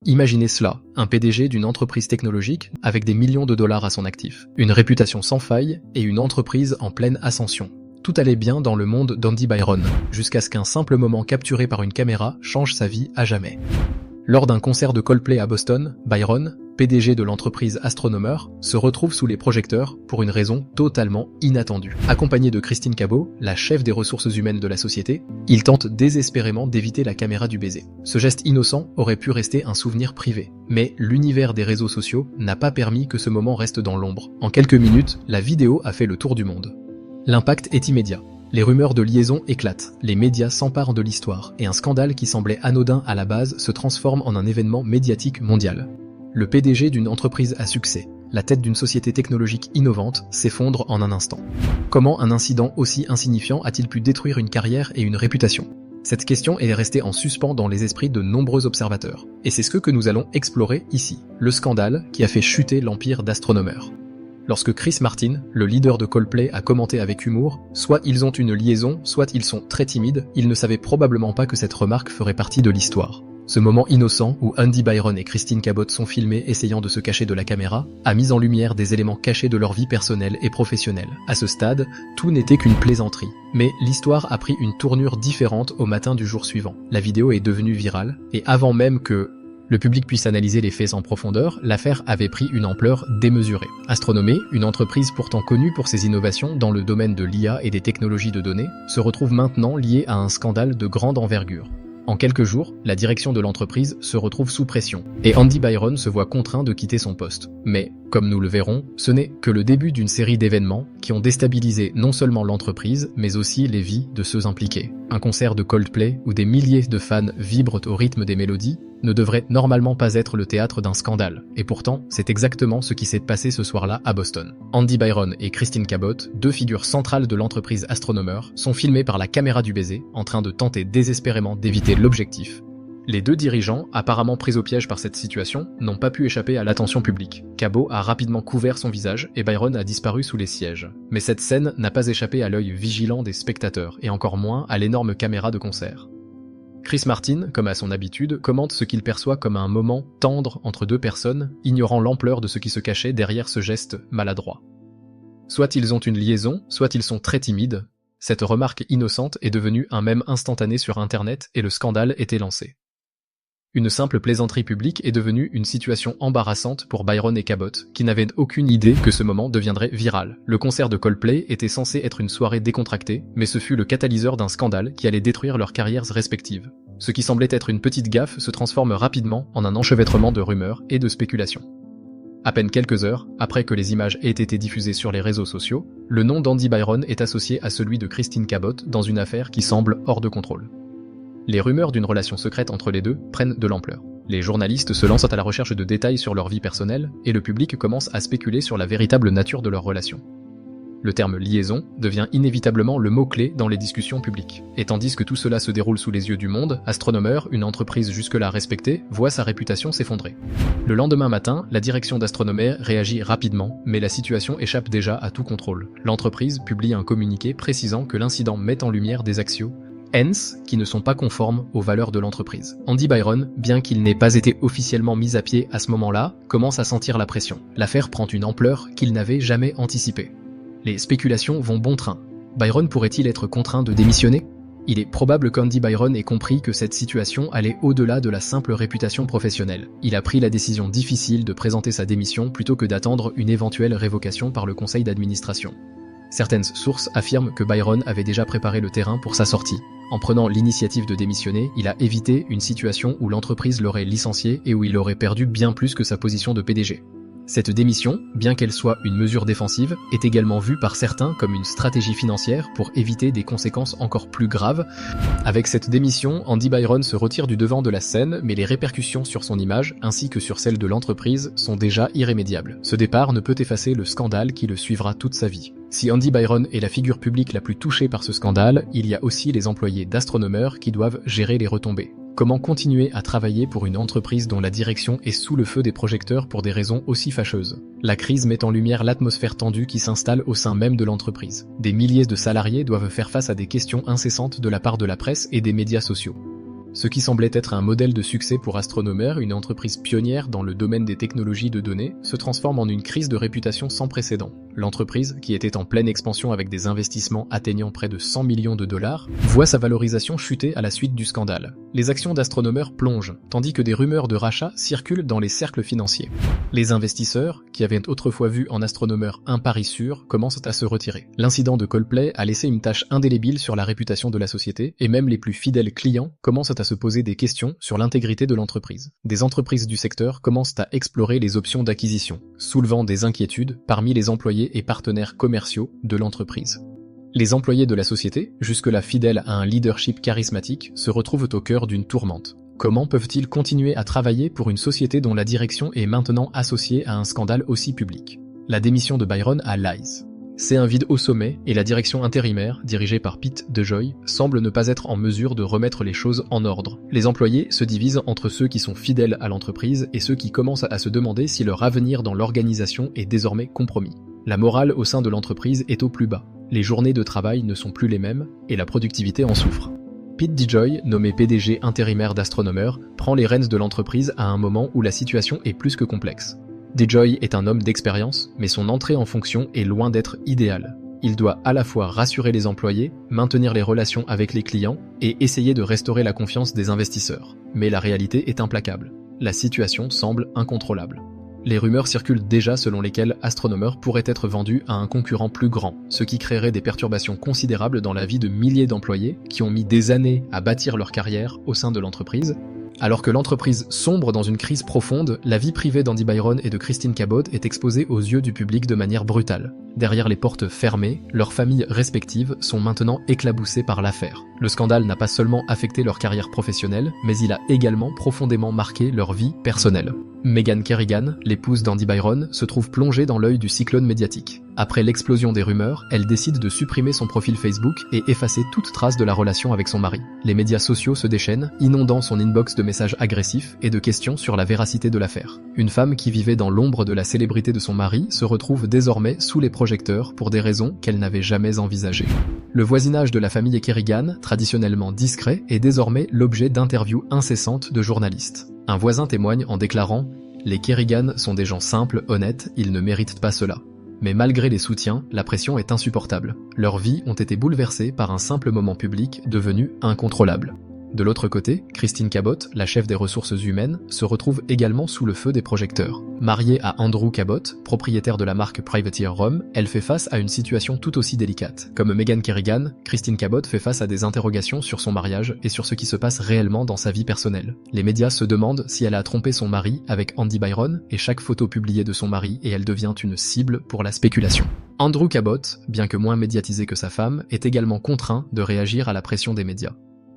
Imaginez cela, un PDG d'une entreprise technologique avec des millions de dollars à son actif, une réputation sans faille et une entreprise en pleine ascension. Tout allait bien dans le monde d'Andy Byron, jusqu'à ce qu'un simple moment capturé par une caméra change sa vie à jamais. Lors d'un concert de Coldplay à Boston, Byron, PDG de l'entreprise Astronomer, se retrouve sous les projecteurs pour une raison totalement inattendue. Accompagné de Christine Cabot, la chef des ressources humaines de la société, il tente désespérément d'éviter la caméra du baiser. Ce geste innocent aurait pu rester un souvenir privé, mais l'univers des réseaux sociaux n'a pas permis que ce moment reste dans l'ombre. En quelques minutes, la vidéo a fait le tour du monde. L'impact est immédiat. Les rumeurs de liaison éclatent, les médias s'emparent de l'histoire, et un scandale qui semblait anodin à la base se transforme en un événement médiatique mondial. Le PDG d'une entreprise à succès, la tête d'une société technologique innovante, s'effondre en un instant. Comment un incident aussi insignifiant a-t-il pu détruire une carrière et une réputation ? Cette question est restée en suspens dans les esprits de nombreux observateurs. Et c'est ce que nous allons explorer ici, le scandale qui a fait chuter l'empire d'Astronomer. Lorsque Chris Martin, le leader de Coldplay, a commenté avec humour « Soit ils ont une liaison, soit ils sont très timides », il ne savait probablement pas que cette remarque ferait partie de l'histoire. Ce moment innocent où Andy Byron et Christine Cabot sont filmés essayant de se cacher de la caméra a mis en lumière des éléments cachés de leur vie personnelle et professionnelle. À ce stade, tout n'était qu'une plaisanterie. Mais l'histoire a pris une tournure différente au matin du jour suivant. La vidéo est devenue virale, et avant même que le public puisse analyser les faits en profondeur, l'affaire avait pris une ampleur démesurée. Astronomer, une entreprise pourtant connue pour ses innovations dans le domaine de l'IA et des technologies de données, se retrouve maintenant liée à un scandale de grande envergure. En quelques jours, la direction de l'entreprise se retrouve sous pression, et Andy Byron se voit contraint de quitter son poste. Mais, comme nous le verrons, ce n'est que le début d'une série d'événements qui ont déstabilisé non seulement l'entreprise, mais aussi les vies de ceux impliqués. Un concert de Coldplay où des milliers de fans vibrent au rythme des mélodies ne devrait normalement pas être le théâtre d'un scandale. Et pourtant, c'est exactement ce qui s'est passé ce soir-là à Boston. Andy Byron et Christine Cabot, deux figures centrales de l'entreprise Astronomer, sont filmés par la caméra du baiser, en train de tenter désespérément d'éviter l'objectif. Les deux dirigeants, apparemment pris au piège par cette situation, n'ont pas pu échapper à l'attention publique. Cabot a rapidement couvert son visage et Byron a disparu sous les sièges. Mais cette scène n'a pas échappé à l'œil vigilant des spectateurs, et encore moins à l'énorme caméra de concert. Chris Martin, comme à son habitude, commente ce qu'il perçoit comme un moment tendre entre deux personnes, ignorant l'ampleur de ce qui se cachait derrière ce geste maladroit. Soit ils ont une liaison, soit ils sont très timides. Cette remarque innocente est devenue un mème instantané sur Internet et le scandale était lancé. Une simple plaisanterie publique est devenue une situation embarrassante pour Byron et Cabot, qui n'avaient aucune idée que ce moment deviendrait viral. Le concert de Coldplay était censé être une soirée décontractée, mais ce fut le catalyseur d'un scandale qui allait détruire leurs carrières respectives. Ce qui semblait être une petite gaffe se transforme rapidement en un enchevêtrement de rumeurs et de spéculations. À peine quelques heures, après que les images aient été diffusées sur les réseaux sociaux, le nom d'Andy Byron est associé à celui de Christine Cabot dans une affaire qui semble hors de contrôle. Les rumeurs d'une relation secrète entre les deux prennent de l'ampleur. Les journalistes se lancent à la recherche de détails sur leur vie personnelle et le public commence à spéculer sur la véritable nature de leur relation. Le terme liaison devient inévitablement le mot-clé dans les discussions publiques. Et tandis que tout cela se déroule sous les yeux du monde, Astronomer, une entreprise jusque-là respectée, voit sa réputation s'effondrer. Le lendemain matin, la direction d'Astronomer réagit rapidement, mais la situation échappe déjà à tout contrôle. L'entreprise publie un communiqué précisant que l'incident met en lumière des axios qui ne sont pas conformes aux valeurs de l'entreprise. Andy Byron, bien qu'il n'ait pas été officiellement mis à pied à ce moment-là, commence à sentir la pression. L'affaire prend une ampleur qu'il n'avait jamais anticipée. Les spéculations vont bon train. Byron pourrait-il être contraint de démissionner ? Il est probable qu'Andy Byron ait compris que cette situation allait au-delà de la simple réputation professionnelle. Il a pris la décision difficile de présenter sa démission plutôt que d'attendre une éventuelle révocation par le conseil d'administration. Certaines sources affirment que Byron avait déjà préparé le terrain pour sa sortie. En prenant l'initiative de démissionner, il a évité une situation où l'entreprise l'aurait licencié et où il aurait perdu bien plus que sa position de PDG. Cette démission, bien qu'elle soit une mesure défensive, est également vue par certains comme une stratégie financière pour éviter des conséquences encore plus graves. Avec cette démission, Andy Byron se retire du devant de la scène, mais les répercussions sur son image, ainsi que sur celle de l'entreprise, sont déjà irrémédiables. Ce départ ne peut effacer le scandale qui le suivra toute sa vie. Si Andy Byron est la figure publique la plus touchée par ce scandale, il y a aussi les employés d'Astronomer qui doivent gérer les retombées. Comment continuer à travailler pour une entreprise dont la direction est sous le feu des projecteurs pour des raisons aussi fâcheuses ? La crise met en lumière l'atmosphère tendue qui s'installe au sein même de l'entreprise. Des milliers de salariés doivent faire face à des questions incessantes de la part de la presse et des médias sociaux. Ce qui semblait être un modèle de succès pour Astronomer, une entreprise pionnière dans le domaine des technologies de données, se transforme en une crise de réputation sans précédent. L'entreprise, qui était en pleine expansion avec des investissements atteignant près de 100 millions de dollars, voit sa valorisation chuter à la suite du scandale. Les actions d'Astronomer plongent, tandis que des rumeurs de rachat circulent dans les cercles financiers. Les investisseurs, qui avaient autrefois vu en Astronomer un pari sûr, commencent à se retirer. L'incident de Coldplay a laissé une tache indélébile sur la réputation de la société, et même les plus fidèles clients commencent à se poser des questions sur l'intégrité de l'entreprise. Des entreprises du secteur commencent à explorer les options d'acquisition, soulevant des inquiétudes parmi les employés et partenaires commerciaux de l'entreprise. Les employés de la société, jusque-là fidèles à un leadership charismatique, se retrouvent au cœur d'une tourmente. Comment peuvent-ils continuer à travailler pour une société dont la direction est maintenant associée à un scandale aussi public? La démission de Byron a lies. C'est un vide au sommet et la direction intérimaire, dirigée par Pete DeJoy, semble ne pas être en mesure de remettre les choses en ordre. Les employés se divisent entre ceux qui sont fidèles à l'entreprise et ceux qui commencent à se demander si leur avenir dans l'organisation est désormais compromis. La morale au sein de l'entreprise est au plus bas. Les journées de travail ne sont plus les mêmes et la productivité en souffre. Pete DeJoy, nommé PDG intérimaire d'Astronomer, prend les rênes de l'entreprise à un moment où la situation est plus que complexe. DeJoy est un homme d'expérience, mais son entrée en fonction est loin d'être idéale. Il doit à la fois rassurer les employés, maintenir les relations avec les clients et essayer de restaurer la confiance des investisseurs. Mais la réalité est implacable. La situation semble incontrôlable. Les rumeurs circulent déjà selon lesquelles Astronomer pourrait être vendu à un concurrent plus grand, ce qui créerait des perturbations considérables dans la vie de milliers d'employés qui ont mis des années à bâtir leur carrière au sein de l'entreprise. Alors que l'entreprise sombre dans une crise profonde, la vie privée d'Andy Byron et de Christine Cabot est exposée aux yeux du public de manière brutale. Derrière les portes fermées, leurs familles respectives sont maintenant éclaboussées par l'affaire. Le scandale n'a pas seulement affecté leur carrière professionnelle, mais il a également profondément marqué leur vie personnelle. Meghan Kerrigan, l'épouse d'Andy Byron, se trouve plongée dans l'œil du cyclone médiatique. Après l'explosion des rumeurs, elle décide de supprimer son profil Facebook et effacer toute trace de la relation avec son mari. Les médias sociaux se déchaînent, inondant son inbox de messages agressifs et de questions sur la véracité de l'affaire. Une femme qui vivait dans l'ombre de la célébrité de son mari se retrouve désormais sous les projecteurs pour des raisons qu'elle n'avait jamais envisagées. Le voisinage de la famille Kerrigan, traditionnellement discret, est désormais l'objet d'interviews incessantes de journalistes. Un voisin témoigne en déclarant « Les Kerrigan sont des gens simples, honnêtes, ils ne méritent pas cela ». Mais malgré les soutiens, la pression est insupportable. Leurs vies ont été bouleversées par un simple moment public devenu incontrôlable. De l'autre côté, Christine Cabot, la chef des ressources humaines, se retrouve également sous le feu des projecteurs. Mariée à Andrew Cabot, propriétaire de la marque Privateer Rome, elle fait face à une situation tout aussi délicate. Comme Meghan Kerrigan, Christine Cabot fait face à des interrogations sur son mariage et sur ce qui se passe réellement dans sa vie personnelle. Les médias se demandent si elle a trompé son mari avec Andy Byron et chaque photo publiée de son mari et elle devient une cible pour la spéculation. Andrew Cabot, bien que moins médiatisé que sa femme, est également contraint de réagir à la pression des médias.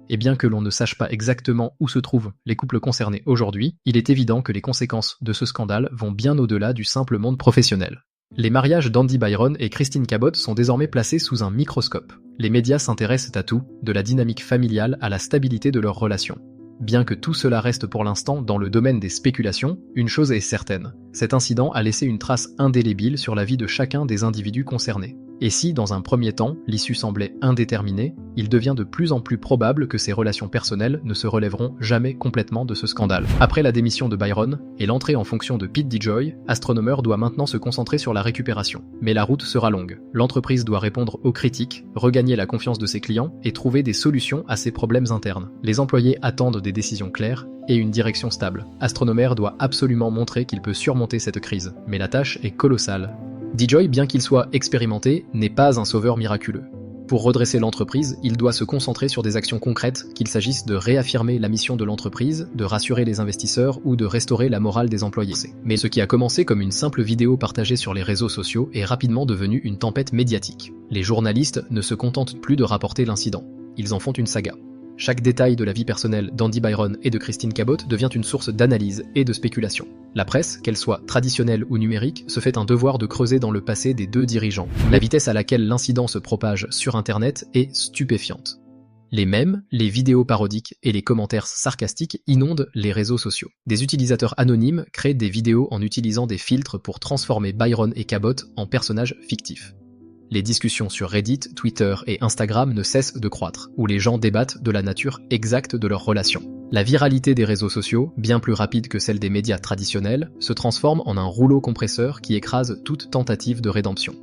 Et bien que l'on ne sache pas exactement où se trouvent les couples concernés aujourd'hui, il est évident que les conséquences de ce scandale vont bien au-delà du simple monde professionnel. Les mariages d'Andy Byron et Christine Cabot sont désormais placés sous un microscope. Les médias s'intéressent à tout, de la dynamique familiale à la stabilité de leur relation. Bien que tout cela reste pour l'instant dans le domaine des spéculations, une chose est certaine. Cet incident a laissé une trace indélébile sur la vie de chacun des individus concernés. Et si, dans un premier temps, l'issue semblait indéterminée, il devient de plus en plus probable que ces relations personnelles ne se relèveront jamais complètement de ce scandale. Après la démission de Byron et l'entrée en fonction de Pete DeJoy, Astronomer doit maintenant se concentrer sur la récupération. Mais la route sera longue. L'entreprise doit répondre aux critiques, regagner la confiance de ses clients et trouver des solutions à ses problèmes internes. Les employés attendent des décisions claires et une direction stable. Astronomer doit absolument montrer qu'il peut surmonter cette crise, mais la tâche est colossale. DeJoy, bien qu'il soit expérimenté, n'est pas un sauveur miraculeux. Pour redresser l'entreprise, il doit se concentrer sur des actions concrètes, qu'il s'agisse de réaffirmer la mission de l'entreprise, de rassurer les investisseurs ou de restaurer la morale des employés. Mais ce qui a commencé comme une simple vidéo partagée sur les réseaux sociaux est rapidement devenu une tempête médiatique. Les journalistes ne se contentent plus de rapporter l'incident. Ils en font une saga. Chaque détail de la vie personnelle d'Andy Byron et de Christine Cabot devient une source d'analyse et de spéculation. La presse, qu'elle soit traditionnelle ou numérique, se fait un devoir de creuser dans le passé des deux dirigeants. La vitesse à laquelle l'incident se propage sur Internet est stupéfiante. Les mèmes, les vidéos parodiques et les commentaires sarcastiques inondent les réseaux sociaux. Des utilisateurs anonymes créent des vidéos en utilisant des filtres pour transformer Byron et Cabot en personnages fictifs. Les discussions sur Reddit, Twitter et Instagram ne cessent de croître, où les gens débattent de la nature exacte de leurs relations. La viralité des réseaux sociaux, bien plus rapide que celle des médias traditionnels, se transforme en un rouleau compresseur qui écrase toute tentative de rédemption.